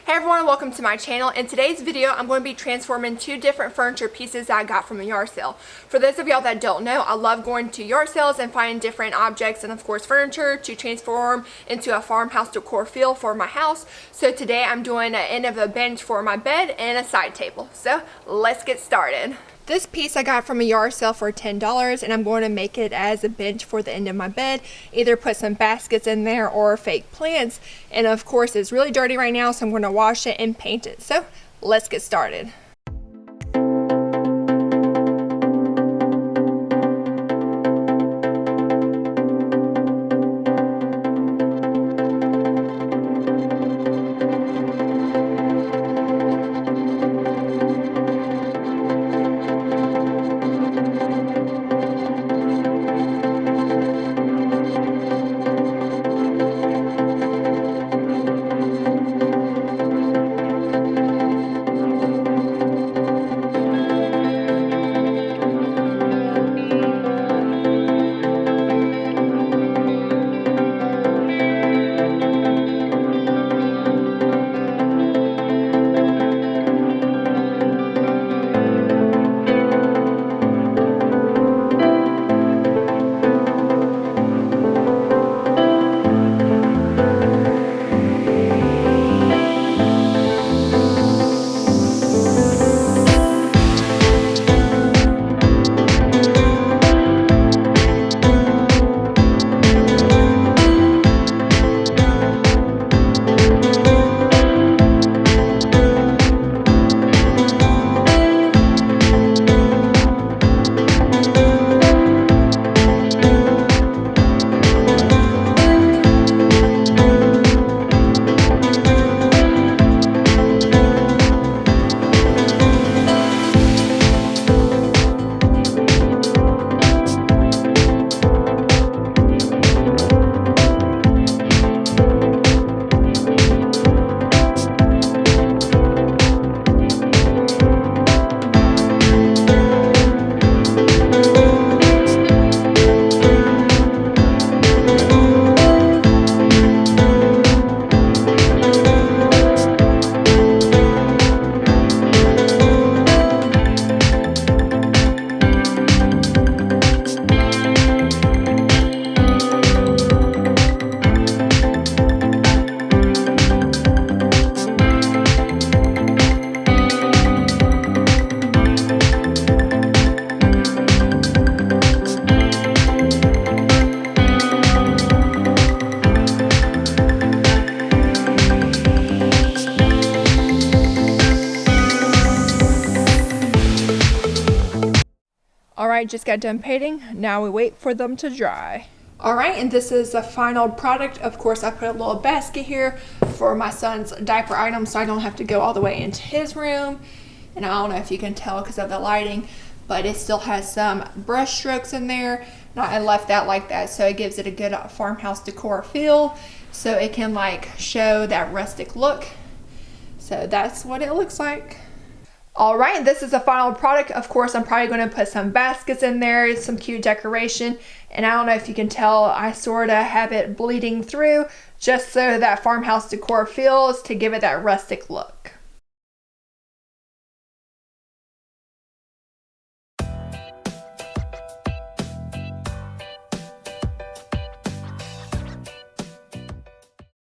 Hey everyone, welcome to my channel. In today's video, I'm going to be transforming two different furniture pieces that I got from a yard sale. For those of y'all that don't know, I love going to yard sales and finding different objects and of course furniture to transform into a farmhouse decor feel for my house. So today I'm doing an end of a bench for my bed and a side table. So let's get started. This piece I got from a yard sale for $10 and I'm going to make it as a bench for the end of my bed. Either put some baskets in there or fake plants. And of course it's really dirty right now, so I'm going to wash it and paint it. So let's get started. Alright, just got done painting. Now we wait for them to dry. Alright, and this is the final product. Of course, I put a little basket here for my son's diaper items so I don't have to go all the way into his room. And I don't know if you can tell because of the lighting, but it still has some brush strokes in there. And I left that like that so it gives it a good farmhouse decor feel. So it can like show that rustic look. So that's what it looks like. Alright, this is the final product. Of course, I'm probably going to put some baskets in there, some cute decoration. And I don't know if you can tell, I sort of have it bleeding through just so that farmhouse decor feels to give it that rustic look.